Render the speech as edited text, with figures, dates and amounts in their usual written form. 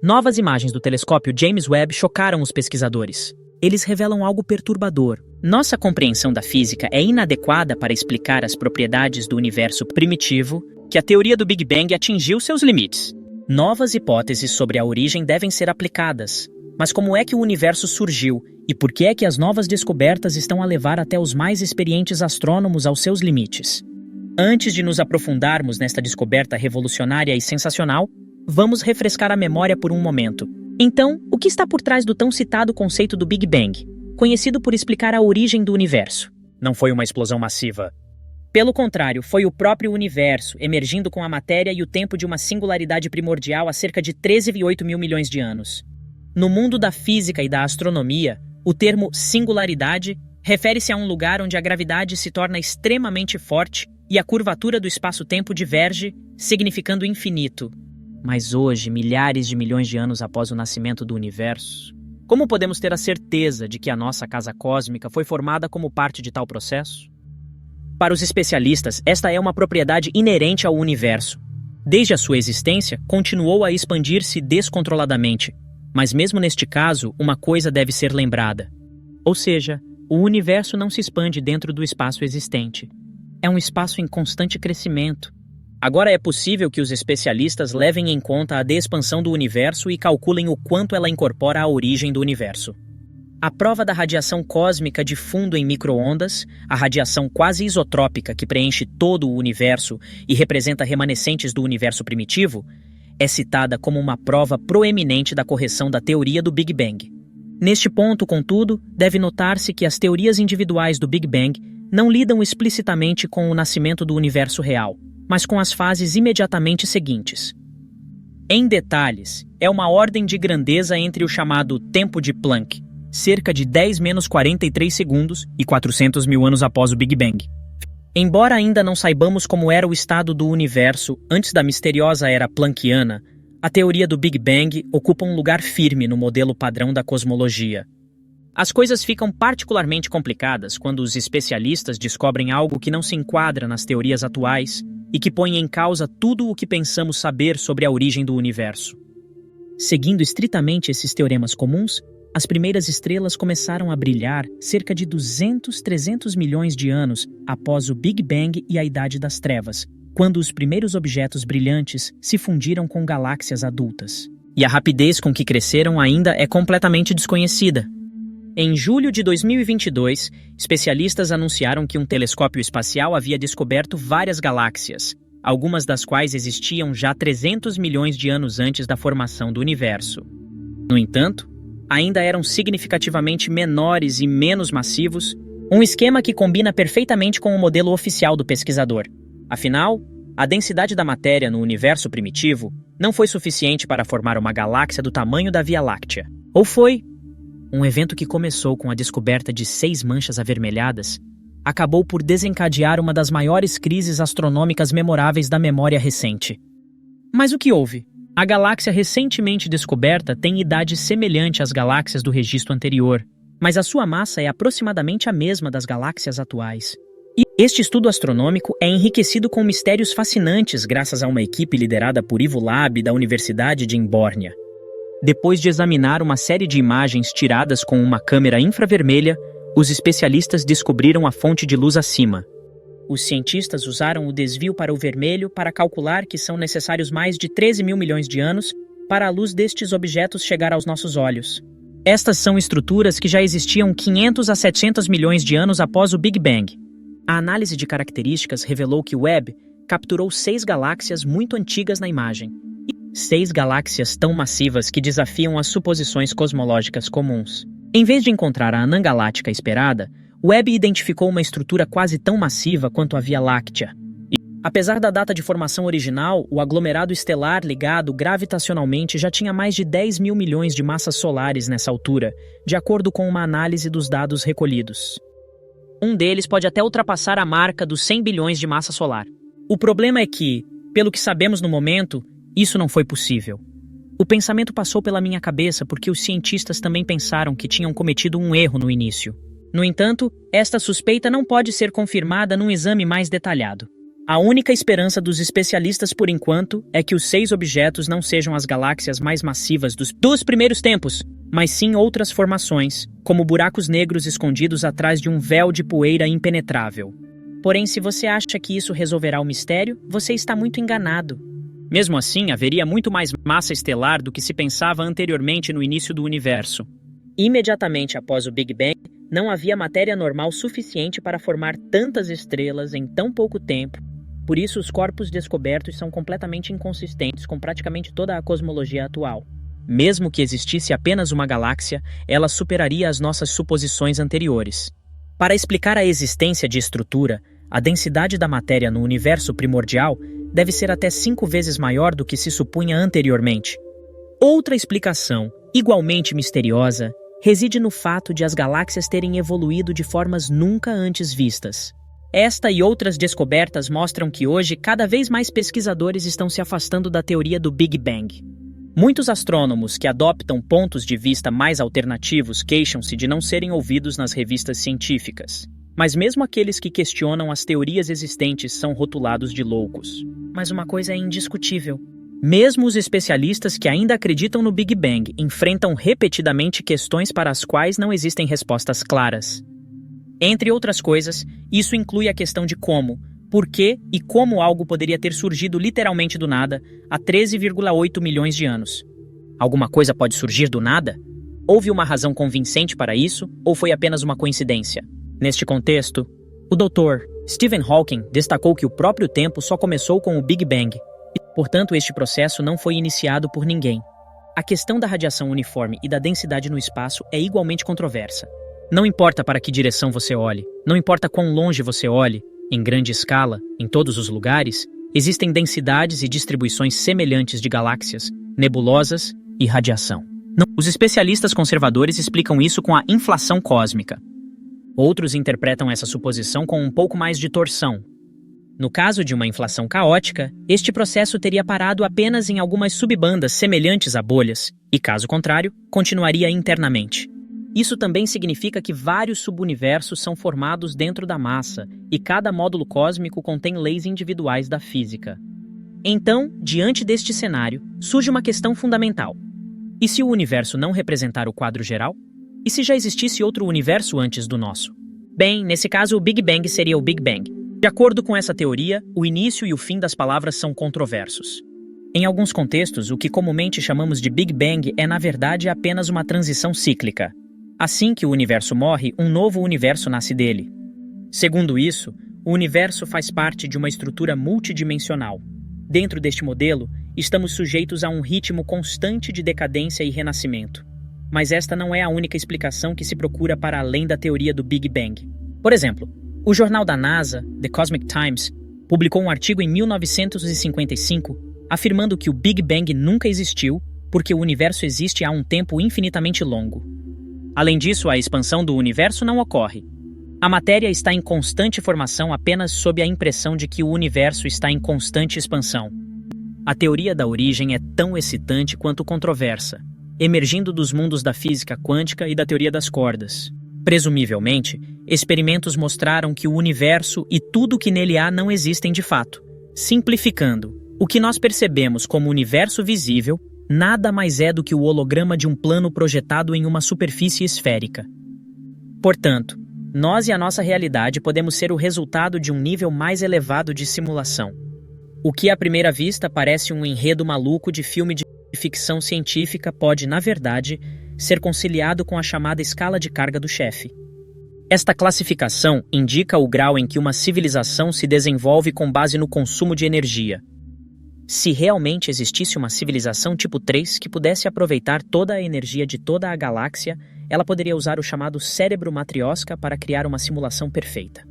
Novas imagens do telescópio James Webb chocaram os pesquisadores. Eles revelam algo perturbador. Nossa compreensão da física é inadequada para explicar as propriedades do universo primitivo, que a teoria do Big Bang atingiu seus limites. Novas hipóteses sobre a origem devem ser aplicadas. Mas como é que o universo surgiu e por que é que as novas descobertas estão a levar até os mais experientes astrônomos aos seus limites? Antes de nos aprofundarmos nesta descoberta revolucionária e sensacional, vamos refrescar a memória por um momento. Então, o que está por trás do tão citado conceito do Big Bang, conhecido por explicar a origem do universo? Não foi uma explosão massiva. Pelo contrário, foi o próprio universo, emergindo com a matéria e o tempo de uma singularidade primordial há cerca de 13,8 mil milhões de anos. No mundo da física e da astronomia, o termo singularidade refere-se a um lugar onde a gravidade se torna extremamente forte e a curvatura do espaço-tempo diverge, significando infinito. Mas hoje, milhares de milhões de anos após o nascimento do universo, como podemos ter a certeza de que a nossa casa cósmica foi formada como parte de tal processo? Para os especialistas, esta é uma propriedade inerente ao universo. Desde a sua existência, continuou a expandir-se descontroladamente. Mas mesmo neste caso, uma coisa deve ser lembrada. Ou seja, o universo não se expande dentro do espaço existente. É um espaço em constante crescimento. Agora é possível que os especialistas levem em conta a expansão do universo e calculem o quanto ela incorpora a origem do universo. A prova da radiação cósmica de fundo em micro-ondas, a radiação quase isotrópica que preenche todo o universo e representa remanescentes do universo primitivo, é citada como uma prova proeminente da correção da teoria do Big Bang. Neste ponto, contudo, deve notar-se que as teorias individuais do Big Bang não lidam explicitamente com o nascimento do universo real, mas com as fases imediatamente seguintes. Em detalhes, é uma ordem de grandeza entre o chamado tempo de Planck, cerca de 10-43 segundos e 400 mil anos após o Big Bang. Embora ainda não saibamos como era o estado do universo antes da misteriosa era planckiana, a teoria do Big Bang ocupa um lugar firme no modelo padrão da cosmologia. As coisas ficam particularmente complicadas quando os especialistas descobrem algo que não se enquadra nas teorias atuais e que põe em causa tudo o que pensamos saber sobre a origem do universo. Seguindo estritamente esses teoremas comuns, as primeiras estrelas começaram a brilhar cerca de 300 milhões de anos após o Big Bang e a Idade das Trevas, quando os primeiros objetos brilhantes se fundiram com galáxias adultas. E a rapidez com que cresceram ainda é completamente desconhecida. Em julho de 2022, especialistas anunciaram que um telescópio espacial havia descoberto várias galáxias, algumas das quais existiam já 300 milhões de anos antes da formação do universo. No entanto, ainda eram significativamente menores e menos massivos, um esquema que combina perfeitamente com o modelo oficial do pesquisador. Afinal, a densidade da matéria no universo primitivo não foi suficiente para formar uma galáxia do tamanho da Via Láctea. Ou foi? Um evento que começou com a descoberta de 6 manchas avermelhadas, acabou por desencadear uma das maiores crises astronômicas memoráveis da memória recente. Mas o que houve? A galáxia recentemente descoberta tem idade semelhante às galáxias do registro anterior, mas a sua massa é aproximadamente a mesma das galáxias atuais. E este estudo astronômico é enriquecido com mistérios fascinantes graças a uma equipe liderada por Ivo Labi da Universidade de Imbórnia. Depois de examinar uma série de imagens tiradas com uma câmera infravermelha, os especialistas descobriram a fonte de luz acima. Os cientistas usaram o desvio para o vermelho para calcular que são necessários mais de 13 mil milhões de anos para a luz destes objetos chegar aos nossos olhos. Estas são estruturas que já existiam 500 a 700 milhões de anos após o Big Bang. A análise de características revelou que Webb capturou 6 galáxias muito antigas na imagem. 6 galáxias tão massivas que desafiam as suposições cosmológicas comuns. Em vez de encontrar a anã galáctica esperada, Webb identificou uma estrutura quase tão massiva quanto a Via Láctea. Apesar da data de formação original, o aglomerado estelar ligado gravitacionalmente já tinha mais de 10 mil milhões de massas solares nessa altura, de acordo com uma análise dos dados recolhidos. Um deles pode até ultrapassar a marca dos 100 bilhões de massa solar. O problema é que, pelo que sabemos no momento, isso não foi possível. O pensamento passou pela minha cabeça porque os cientistas também pensaram que tinham cometido um erro no início. No entanto, esta suspeita não pode ser confirmada num exame mais detalhado. A única esperança dos especialistas por enquanto é que os 6 objetos não sejam as galáxias mais massivas dos primeiros tempos, mas sim outras formações, como buracos negros escondidos atrás de um véu de poeira impenetrável. Porém, se você acha que isso resolverá o mistério, você está muito enganado. Mesmo assim, haveria muito mais massa estelar do que se pensava anteriormente no início do universo. Imediatamente após o Big Bang, não havia matéria normal suficiente para formar tantas estrelas em tão pouco tempo. Por isso, os corpos descobertos são completamente inconsistentes com praticamente toda a cosmologia atual. Mesmo que existisse apenas uma galáxia, ela superaria as nossas suposições anteriores. Para explicar a existência de estrutura, a densidade da matéria no universo primordial deve ser até 5 vezes maior do que se supunha anteriormente. Outra explicação, igualmente misteriosa, reside no fato de as galáxias terem evoluído de formas nunca antes vistas. Esta e outras descobertas mostram que hoje cada vez mais pesquisadores estão se afastando da teoria do Big Bang. Muitos astrônomos que adoptam pontos de vista mais alternativos queixam-se de não serem ouvidos nas revistas científicas. Mas mesmo aqueles que questionam as teorias existentes são rotulados de loucos. Mas uma coisa é indiscutível. Mesmo os especialistas que ainda acreditam no Big Bang enfrentam repetidamente questões para as quais não existem respostas claras. Entre outras coisas, isso inclui a questão de como, por que e como algo poderia ter surgido literalmente do nada há 13,8 milhões de anos. Alguma coisa pode surgir do nada? Houve uma razão convincente para isso ou foi apenas uma coincidência? Neste contexto, o Dr. Stephen Hawking destacou que o próprio tempo só começou com o Big Bang e, portanto, este processo não foi iniciado por ninguém. A questão da radiação uniforme e da densidade no espaço é igualmente controversa. Não importa para que direção você olhe, não importa quão longe você olhe, em grande escala, em todos os lugares, existem densidades e distribuições semelhantes de galáxias, nebulosas e radiação. Os especialistas conservadores explicam isso com a inflação cósmica. Outros interpretam essa suposição com um pouco mais de torção. No caso de uma inflação caótica, este processo teria parado apenas em algumas subbandas semelhantes a bolhas, e caso contrário, continuaria internamente. Isso também significa que vários subuniversos são formados dentro da massa, e cada módulo cósmico contém leis individuais da física. Então, diante deste cenário, surge uma questão fundamental. E se o universo não representar o quadro geral? E se já existisse outro universo antes do nosso? Bem, nesse caso o Big Bang seria o Big Bang. De acordo com essa teoria, o início e o fim das palavras são controversos. Em alguns contextos, o que comumente chamamos de Big Bang é na verdade apenas uma transição cíclica. Assim que o universo morre, um novo universo nasce dele. Segundo isso, o universo faz parte de uma estrutura multidimensional. Dentro deste modelo, estamos sujeitos a um ritmo constante de decadência e renascimento. Mas esta não é a única explicação que se procura para além da teoria do Big Bang. Por exemplo, o jornal da NASA, The Cosmic Times, publicou um artigo em 1955 afirmando que o Big Bang nunca existiu porque o universo existe há um tempo infinitamente longo. Além disso, a expansão do universo não ocorre. A matéria está em constante formação apenas sob a impressão de que o universo está em constante expansão. A teoria da origem é tão excitante quanto controversa, emergindo dos mundos da física quântica e da teoria das cordas. Presumivelmente, experimentos mostraram que o universo e tudo que nele há não existem de fato. Simplificando, o que nós percebemos como universo visível nada mais é do que o holograma de um plano projetado em uma superfície esférica. Portanto, nós e a nossa realidade podemos ser o resultado de um nível mais elevado de simulação. O que à primeira vista parece um enredo maluco de filme de ficção científica pode, na verdade, ser conciliado com a chamada escala de carga do chefe. Esta classificação indica o grau em que uma civilização se desenvolve com base no consumo de energia. Se realmente existisse uma civilização tipo 3 que pudesse aproveitar toda a energia de toda a galáxia, ela poderia usar o chamado cérebro matriosca para criar uma simulação perfeita.